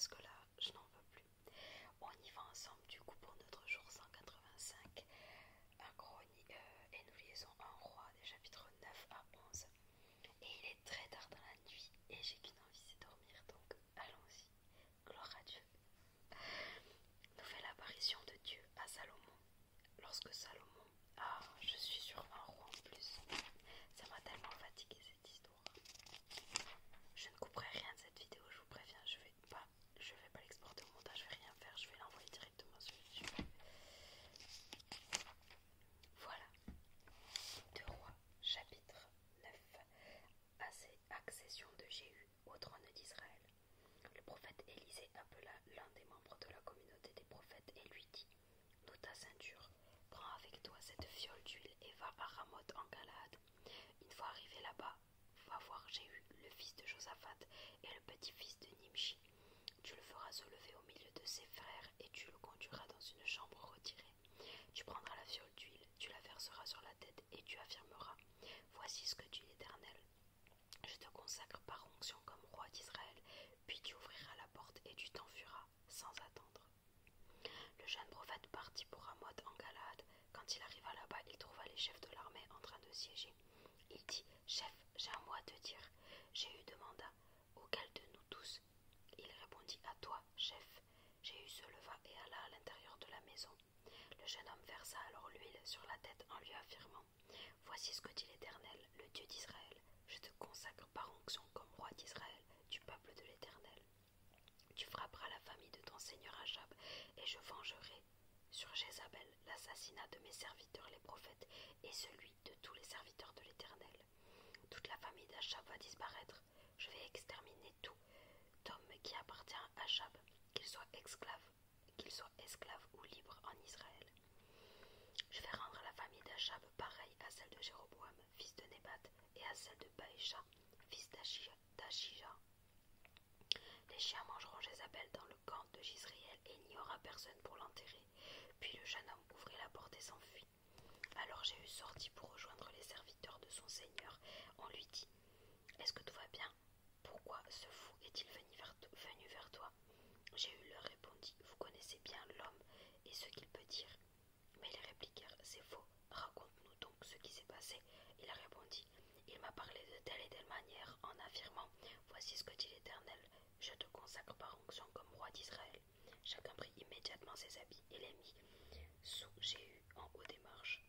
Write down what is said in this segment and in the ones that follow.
parce que là, je n'en veux plus. On y va ensemble du coup pour notre jour 185, et nous lisons un roi des chapitres 9 à 11. Et il est très tard dans la nuit et j'ai qu'une envie, c'est dormir, donc allons-y. Gloire à Dieu. Nous fait l'apparition de Dieu à Salomon. Lorsque Salomon... Ah, je suis sur un roi en plus. Ça m'a tellement fatigué cette histoire. Je ne couperai rien de cette vidéo, je vous préviens. Je vais pas l'exporter au montage, je vais rien faire. Je vais l'envoyer directement sur YouTube. Voilà. 2 Rois, chapitre 9. Accession de Jéhu au trône d'Israël. Le prophète Élisée appela l'un des membres de la communauté des prophètes et lui dit: Noue ta ceinture, prends avec toi cette fiole d'huile et va à Ramoth en Galaad. Une fois arrivé là-bas, va voir Jéhu, le fils de Josaphat, et le petit-fils de Nimshi. Tu le feras se lever au milieu de ses frères et tu le conduiras dans une chambre retirée. Tu prendras la fiole d'huile, tu la verseras sur la tête et tu affirmeras: Voici ce que dit l'Éternel. Je te consacre par onction comme roi d'Israël, puis tu ouvriras la porte et tu t'enfuiras sans attendre. Le jeune prophète partit pour Ramoth en Galaad. Quand il arriva là-bas, il trouva les chefs de l'armée en train de siéger. Il dit: Chef, j'ai un mot à te dire. Jéhu demanda: Auquel de nous tous? Il répondit: À toi, chef. Jéhu se leva et alla à l'intérieur de la maison. Le jeune homme versa alors l'huile sur la tête en lui affirmant: Voici ce que dit l'Éternel, le Dieu d'Israël. Je te consacre par onction comme roi d'Israël, du peuple de l'Éternel. Tu frapperas la famille de ton seigneur Achab, et je vengerai sur Jézabel l'assassinat de mes serviteurs les prophètes et celui de tous les serviteurs de l'Éternel. Toute la famille d'Achab va disparaître. Je vais exterminer tout homme qui appartient à Achab, qu'il soit esclave ou libre en Israël. Je vais rendre la famille d'Achab pareille à celle de Jéroboam, fils de Nébat, et à celle de Baïcha, fils d'Achija. Les chiens mangeront Jézabel dans le camp de Jisraël et il n'y aura personne pour l'enterrer. Puis le jeune homme ouvrit la porte et s'enfuit. Alors Jéhu sortit pour rejoindre les serviteurs de son seigneur. On lui dit: Est-ce que tout va bien? Pourquoi ce fou est-il venu vers toi? Jéhu leur répondit: Vous connaissez bien l'homme et ce qu'il peut dire. Mais ils répliquèrent: C'est faux, raconte-nous donc ce qui s'est passé. Il répondit: Il m'a parlé de telle et telle manière en affirmant: Voici ce que dit l'Éternel, je te consacre par onction comme roi d'Israël. Chacun prit immédiatement ses habits et les mit sous Jéhu en haut des marches.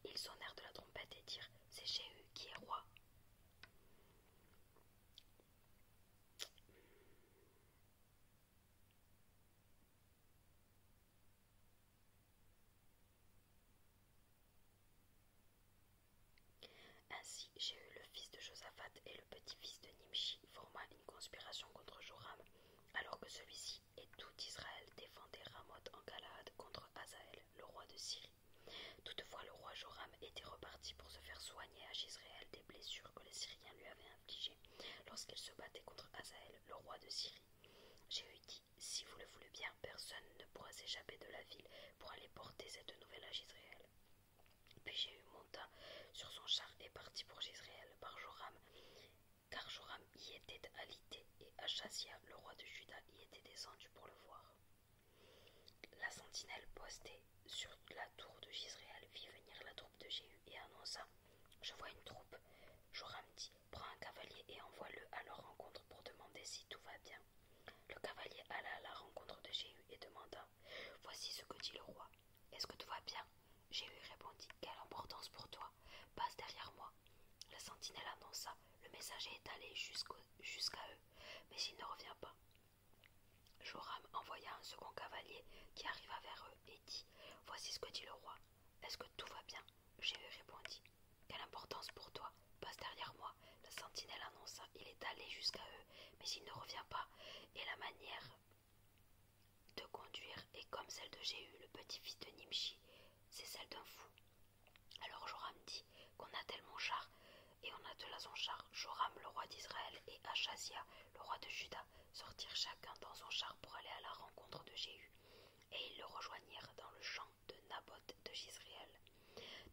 Ils sonnèrent de la trompette et dirent: C'est Jéhu qui est roi. Ainsi, Jéhu, le fils de Josaphat et le petit-fils de Nimshi, forma une conspiration contre Joram, alors que celui-ci et tout Israël défendaient Ramoth en Galaad contre Hazaël, le roi de Syrie. Toutefois, le roi Joram était reparti pour se faire soigner à Jisraël des blessures que les Syriens lui avaient infligées lorsqu'il se battait contre Hazaël, le roi de Syrie. Jéhu dit: Si vous le voulez bien, personne ne pourra s'échapper de la ville pour aller porter cette nouvelle à Jisraël. Puis Jéhu monta sur son char et partit pour Jisraël par Joram, car Joram y était alité et Achazia, le roi de Juda, y était descendu pour le voir. La sentinelle postée sur la tour de Jisraël vit venir la troupe de Jéhu et annonça: Je vois une troupe. Joram dit: Prends un cavalier et envoie-le à leur rencontre pour demander si tout va bien. Le cavalier alla à la rencontre de Jéhu et demanda: Voici ce que dit le roi. Est-ce que tout va bien? Jéhu répondit: Quelle importance pour toi? Passe derrière moi. La sentinelle annonça: Le messager est allé jusqu'à eux, mais il ne revient pas. Joram envoya un second cavalier qui arriva vers eux et dit: Voici ce que dit le roi. Est-ce que tout va bien? Jéhu répondit: Quelle importance pour toi? Passe derrière moi. La sentinelle annonça: Il est allé jusqu'à eux, mais il ne revient pas. Et la manière de conduire est comme celle de Jéhu, le petit-fils de Nimshi. C'est celle d'un fou. Alors Joram dit: Qu'on attelle mon char. Et on attela son char. Joram, le roi d'Israël, et Achazia, le roi de Juda, sortirent chacun dans son char pour aller à la rencontre de Jéhu. Et ils le rejoignirent dans le champ de Naboth de Jisraël.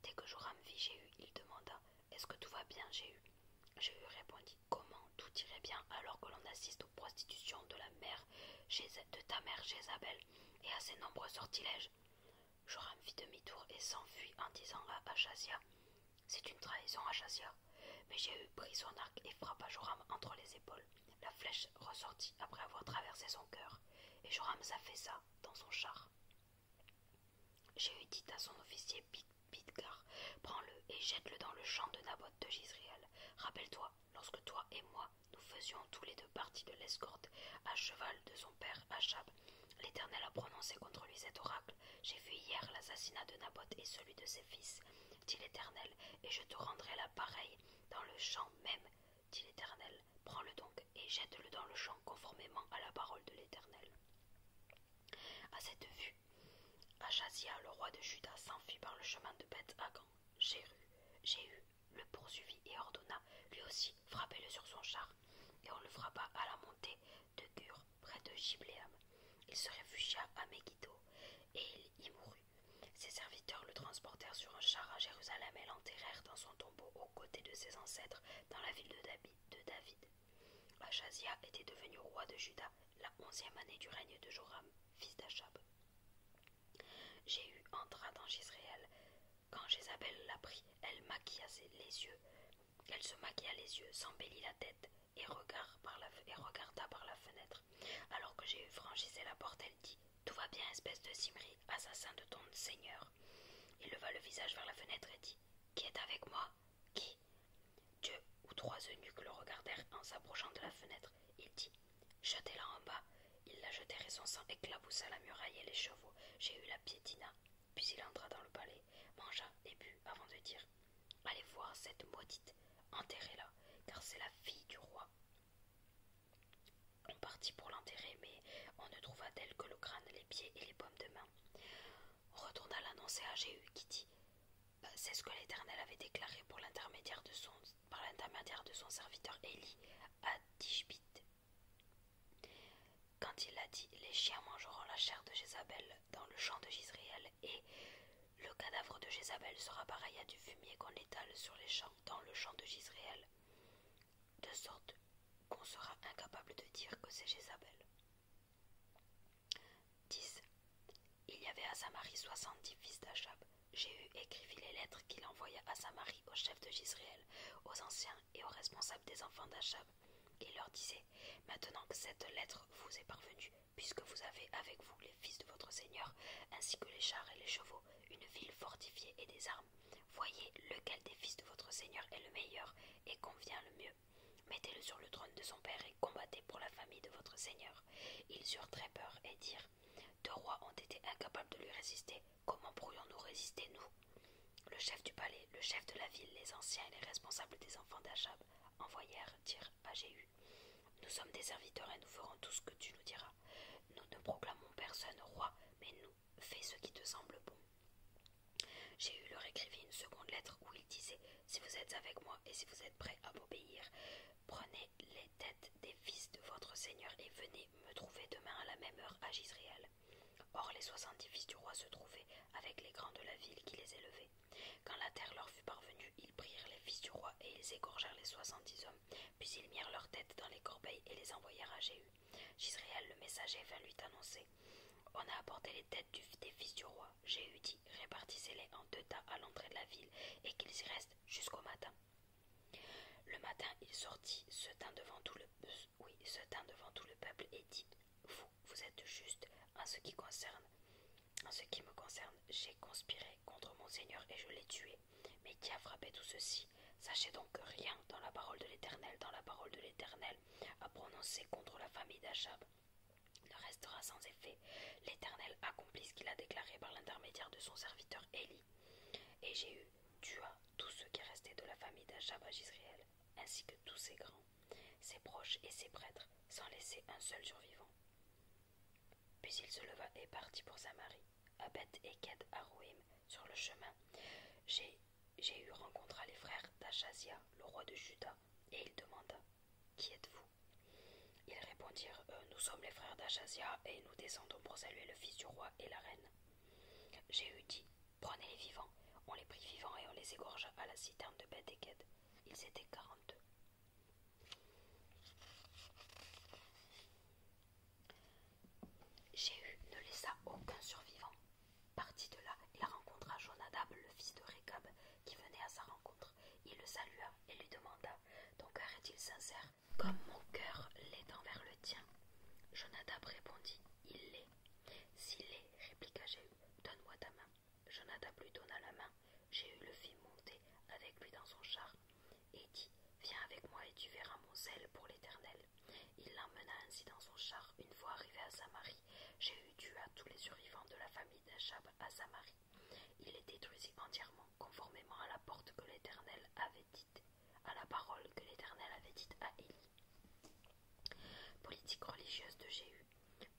Dès que Joram vit Jéhu, il demanda: Est-ce que tout va bien, Jéhu? Jéhu répondit: Comment tout tout irait bien alors que l'on assiste aux prostitutions de ta mère Jézabel et à ses nombreux sortilèges. Joram fit demi-tour et s'enfuit en disant à Achazia: C'est une trahison, Achazia. Mais Jéhu prit son arc et frappa Joram entre les épaules. La flèche ressortit après avoir traversé son cœur, et Joram s'affaissa dans son char. Jéhu dit à son officier Bidkar: Prends-le et jette-le dans le champ de Naboth de Jizréel. Rappelle-toi, lorsque toi et moi nous faisions tous les deux partie de l'escorte à cheval de son père Achab, l'Éternel a prononcé contre lui cet oracle: J'ai vu hier l'assassinat de Naboth et celui de ses fils, dit l'Éternel, et je te rendrai la pareille dans le champ même, dit l'Éternel. Prends-le donc et jette-le dans le champ conformément à la parole de l'Éternel. À cette vue, Achazia, le roi de Juda, s'enfuit par le chemin de Beth-Hagan. Jéhu le poursuivit et ordonna, lui aussi, frappez-le sur son char. Et on le frappa à la montée de Gur, près de Gibléam. Il se réfugia à Megiddo, et il y mourut. Ses serviteurs le transportèrent sur un char à Jérusalem et l'enterrèrent dans son tombeau aux côtés de ses ancêtres dans la ville de David. Achazia était devenu roi de Juda la 11e année du règne de Joram, fils d'Achab. Jéhu entra dans Jizréel. Quand Jézabel l'apprit, elle se maquilla les yeux, s'embellit la tête et regarda par la fenêtre. Alors que Jéhu franchissait la porte, elle dit: Tout va bien, espèce de Zimri, assassin de ton Seigneur. Il leva le visage vers la fenêtre et dit: Qui est avec moi? Qui? 2 ou 3 eunuques le regardèrent en s'approchant de la fenêtre. Il dit: Jetez-la en bas. Ils la jetèrent et son sang éclaboussa la muraille et les chevaux. Jéhu la piétina. Puis il entra dans le palais, mangea et but avant de dire: Allez voir cette maudite, enterrez-la, car c'est la fille du roi. On partit pour l'enterrer, mais on ne trouva d'elle que le crâne, les pieds et les paumes de main. On retourna l'annoncer à Jéhu qui dit: C'est ce que l'Éternel avait déclaré par l'intermédiaire de son serviteur Élie à Tishbite. Quand il l'a dit, les chiens mangeront la chair de Jézabel dans le champ de Jizréel, et le cadavre de Jézabel sera pareil à du fumier qu'on étale sur les champs dans le champ de Jizréel, de sorte qu'on sera incapable de dire que c'est Jézabel. 10. Il y avait à Samarie 70 fils d'Achab. Jéhu écrivit les lettres qu'il envoya à Samarie aux chefs de Jizréel, aux anciens et aux responsables des enfants d'Achab. Il leur disait: Maintenant que cette lettre vous est parvenue, puisque vous avez avec vous les fils de votre Seigneur, ainsi que les chars et les chevaux, une ville fortifiée et des armes, voyez lequel des fils de votre Seigneur est le meilleur et convient le mieux. Mettez-le sur le trône de son père et combattez pour la famille de votre Seigneur. Ils eurent très peur et dirent: 2 rois ont été incapables de lui résister, comment pourrions-nous résister, nous? Le chef du palais, le chef de la ville, les anciens et les responsables des enfants d'Achab envoyèrent dire à Jéhu: Nous sommes des serviteurs et nous ferons tout ce que tu nous diras. Nous ne proclamons personne roi, mais nous, fais ce qui te semble bon. Jéhu leur écrivit une seconde lettre où il disait: Si vous êtes avec moi et si vous êtes prêts à m'obéir, prenez les têtes des fils de votre Seigneur et venez me trouver demain à la même heure à Jizréel. Or les 70 fils du roi se trouvaient avec les grands de la ville qui les élevaient. Quand la terre leur fut parvenue, ils prirent les fils du roi et ils égorgèrent les 70 hommes. Puis ils mirent leurs têtes dans les corbeilles et les envoyèrent à Jéhu. Jizréel le messager vint lui annoncer: On a apporté les têtes des fils du roi. Jéhu dit: Répartissez-les en 2 tas à l'entrée de la ville et qu'ils y restent jusqu'au matin. Le matin, il sortit, se tint devant tout le peuple et dit: Vous êtes juste en ce qui me concerne, j'ai conspiré contre mon Seigneur et je l'ai tué. Mais qui a frappé tout ceci? Sachez donc que rien dans la parole de l'Éternel à prononcer contre la famille d'Achab ne restera sans effet. L'Éternel accomplit ce qu'il a déclaré par l'intermédiaire de son serviteur Élie. Et Jéhu tua tous ceux qui restaient de la famille d'Achab à Jizréel, ainsi que tous ses grands, ses proches et ses prêtres, sans laisser un seul survivant. Puis il se leva et partit pour Samarie. À Beth-Eked Aroïm, sur le chemin, Jéhu rencontra les frères d'Achazia, le roi de Juda, et il demanda: Qui êtes-vous? Ils répondirent: Nous sommes les frères d'Achazia, et nous descendons pour saluer le fils du roi et la reine. Jéhu dit: Prenez les vivants. On les prit vivants et on les égorgea à la citerne de Beth-Eked. Ils étaient 42. survivants de la famille d'Achab à Samarie. Il les détruisit entièrement, conformément à la parole que l'Éternel avait dite à Élie. Politique religieuse de Jéhu.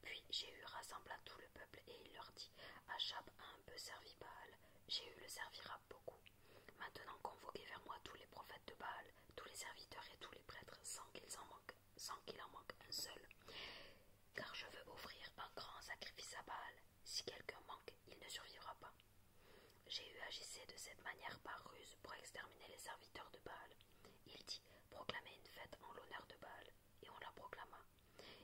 Puis Jéhu rassembla tout le peuple et il leur dit: Achab a un peu servi Baal, Jéhu le servira beaucoup. Maintenant convoquez vers moi tous les prophètes de Baal, tous les serviteurs et tous les prêtres, sans qu'il en manque un seul, car je veux offrir un grand sacrifice à Baal. Si quelqu'un manque, il ne survivra pas. Jéhu agissait de cette manière par ruse pour exterminer les serviteurs de Baal. Il dit: proclamez une fête en l'honneur de Baal, et on la proclama.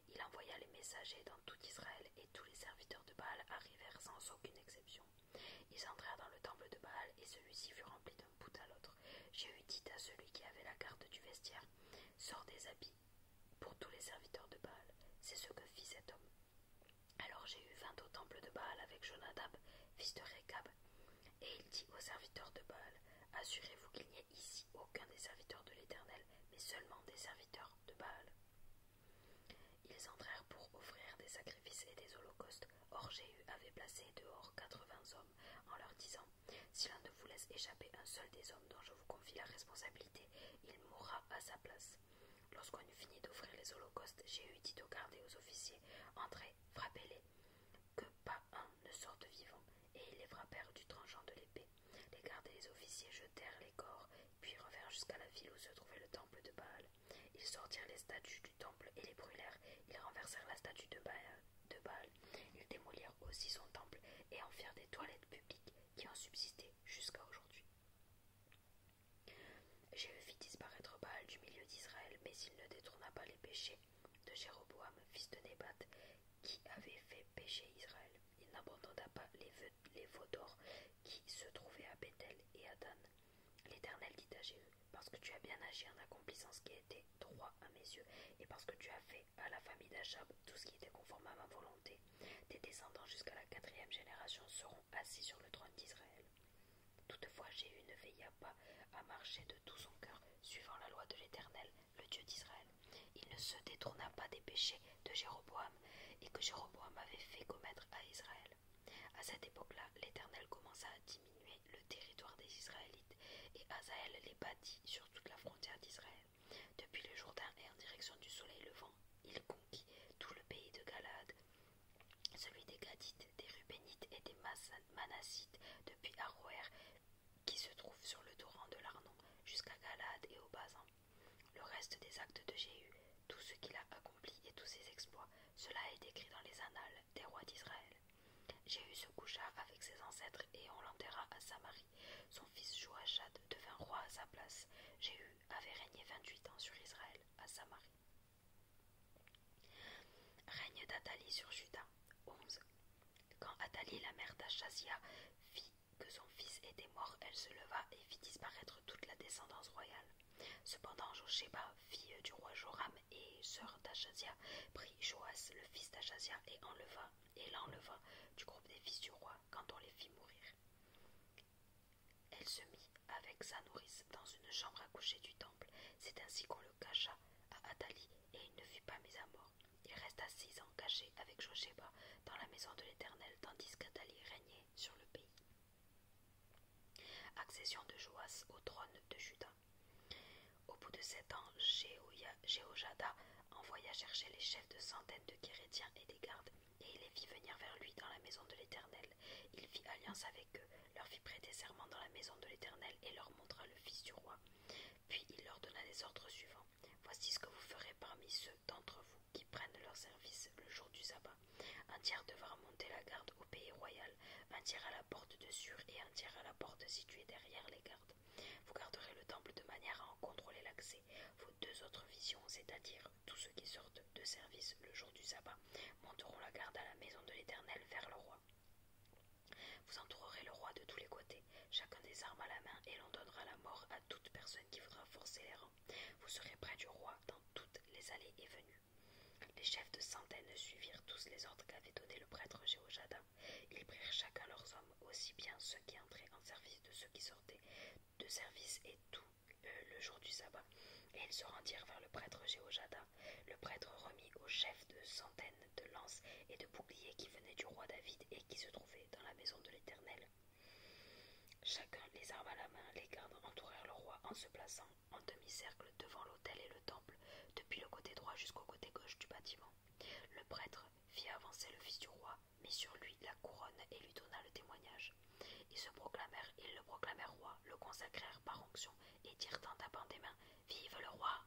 Il envoya les messagers dans tout Israël, et tous les serviteurs de Baal arrivèrent sans aucune exception. Ils entrèrent dans le temple de Baal, et celui-ci fut rempli d'un bout à l'autre. Jéhu dit à celui qui avait la garde du vestiaire: sors des habits pour tous les serviteurs de Baal. C'est ce que fit cet homme. Alors Jéhu vint au temple de Baal avec Jonadab, fils de Récab, et il dit aux serviteurs de Baal: assurez-vous qu'il n'y ait ici aucun des serviteurs de l'Éternel, mais seulement des serviteurs de Baal. Ils entrèrent pour offrir des sacrifices et des holocaustes. Or Jéhu avait placé dehors 80 hommes, en leur disant: si l'un de vous laisse échapper un seul des hommes dont je vous confie la responsabilité, il mourra à sa place. Lorsqu'on eut fini d'offrir les holocaustes, Jéhu dit aux gardes et aux officiers: entrez, frappez-les, que pas un ne sorte vivant. Et ils les frappèrent du tranchant de l'épée. Les gardes et les officiers jetèrent les corps, puis revinrent jusqu'à la ville où se trouvait le temple de Baal. Ils sortirent les statues du temple et les brûlèrent. Ils renversèrent la statue de Baal. Ils démolirent aussi son temple et en firent des toilettes publiques qui ont subsisté jusqu'à aujourd'hui. Jéhu fit disparaître Baal du milieu d'Israël, mais il ne détourna pas les péchés de Jéroboam, fils de Nébat, qui avait fait pécher Israël. Il n'abandonna pas les veaux d'or qui se trouvaient à Bethel et à Dan. L'Éternel dit à Jéhu: parce que tu as bien agi en accomplissant ce qui était droit à mes yeux, et parce que tu as fait à la famille d'Achab tout ce qui était conforme à ma volonté, tes descendants jusqu'à la 4e génération seront assis sur le trône d'Israël. Toutefois Jéhu ne veilla pas à marcher de tout son cœur, suivant la loi de l'Éternel, le Dieu d'Israël. Il ne se détourna pas des péchés de Jéroboam, et que Jéroboam avait fait commettre à Israël. À cette époque-là, l'Éternel commença à diminuer le territoire des Israélites, et Hazaël les bâtit sur toute la frontière d'Israël. Depuis le Jourdain et en direction du soleil levant, il conquit tout le pays de Galaad, celui des Gadites, des Rubénites et des Manassites, depuis Aroër, qui se trouve sur le torrent de l'Arnon, jusqu'à Galaad et au Basan. Le reste des actes de Jéhu, tout ce qu'il a accompli et tous ses exploits, cela est écrit dans les annales des rois d'Israël. Jéhu se coucha avec ses ancêtres et on l'enterra à Samarie. Son fils Joachad devint roi à sa place. Jéhu avait régné 28 ans sur Israël à Samarie. Règne d'Athalie sur Juda. 11. Quand Athalie, la mère d'Achazia, vit que son fils était mort, elle se leva et fit disparaître toute la descendance royale. Cependant, Josheba, fille du roi Joram et sœur d'Achazia, prit Joas, le fils d'Achazia, et l'enleva du groupe des fils du roi quand on les fit mourir. Elle se mit avec sa nourrice dans une chambre à coucher du temple. C'est ainsi qu'on le cacha à Athalie, et il ne fut pas mis à mort. Il resta 6 ans caché avec Josheba dans la maison de l'Éternel, tandis qu'Athalie régnait sur le pays. Accession de Joas au trône de Juda. Au bout de 7 ans, Jéhojada envoya chercher les chefs de centaines de Kérétiens et des gardes, et il les fit venir vers lui dans la maison de l'Éternel. Il fit alliance avec eux, leur fit prêter serment dans la maison de l'Éternel et leur montra le fils du roi. Puis il leur donna les ordres suivants: voici ce que vous ferez parmi ceux d'entre vous qui prennent leur service le jour du sabbat. Un tiers devra monter la garde au pays royal, un tiers à la porte de Sur et un tiers à la porte située derrière les gardes. Vous garderez le temple de manière à en contrôler l'accès. Vos 2 autres visions, c'est-à-dire tous ceux qui sortent de service le jour du sabbat, monteront la garde à la maison de l'Éternel vers le roi. Vous entourerez le roi de tous les côtés, chacun des armes à la main, et l'on donnera la mort à toute personne qui voudra forcer les rangs. Vous serez près du roi dans toutes les allées et venues. Les chefs de centaines suivirent tous les ordres qu'avait donné le prêtre Jéhojada. Ils prirent chacun leurs hommes, aussi bien ceux qui entraient en service de ceux qui sortaient de service, et tout le jour du sabbat. Et ils se rendirent vers le prêtre Jéhojada. Le prêtre remit aux chefs de centaines de lances et de boucliers qui venaient du roi David, chacun les armes à la main, les gardes entourèrent le roi en se plaçant en demi-cercle devant l'autel et le temple, depuis le côté droit jusqu'au côté gauche du bâtiment. Le prêtre fit avancer le fils du roi, mit sur lui la couronne et lui donna le témoignage. Ils le proclamèrent roi, le consacrèrent par onction et dirent en tapant des mains: Vive le roi!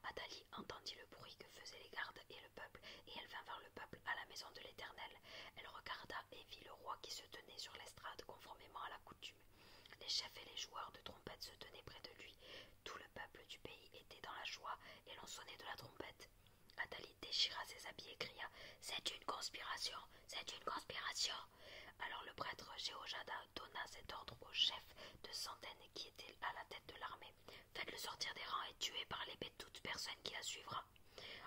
Athalie entendit le bruit que faisaient les gardes et le peuple, et elle vint vers le peuple à la maison de l'Éternel. Elle regarda et vit le roi qui se tenait sur l'estrade conformément à la coutume. Les chefs et les joueurs de trompettes se tenaient près de lui. Tout le peuple du pays était dans la joie et l'on sonnait de la trompette. Athalie déchira ses habits et cria: C'est une conspiration! C'est une conspiration! Alors le prêtre Jéhojada donna cet ordre au chef de centaines qui était à la tête de l'armée: Faites-le sortir des rangs et tuer par l'épée toute personne qui la suivra.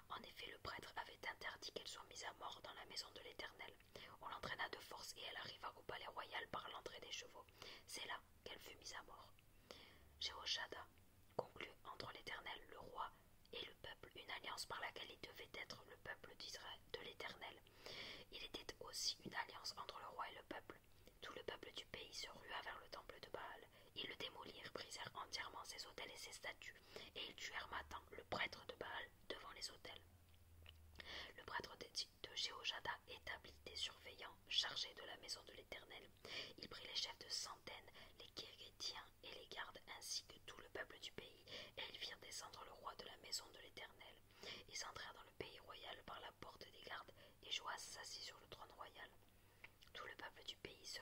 En effet, le prêtre avait interdit qu'elle soit mise à mort dans la maison de l'Éternel. On l'entraîna de force et elle arriva au palais royal par l'entrée des chevaux. C'est là qu'elle fut mise à mort. Jéhoshada conclut entre l'Éternel, le roi et le peuple une alliance par laquelle il devait être le peuple d'Israël, de l'Éternel. Il était aussi une alliance entre le roi et le peuple. Tout le peuple du pays se rua vers le temple de Baal. Ils le démolirent, brisèrent entièrement ses autels et ses statues, et ils tuèrent Matan, le prêtre de Baal, devant les autels. Le prêtre de Jéhojada établit des surveillants chargés de la maison de l'Éternel. Il prit les chefs de centaines, les Kérétiens et les gardes, ainsi que tout le peuple du pays, et ils firent descendre le roi de la maison de l'Éternel. Ils entrèrent dans le pays royal par la porte des gardes, et Joas s'assit sur le trône royal. Tout le peuple du pays se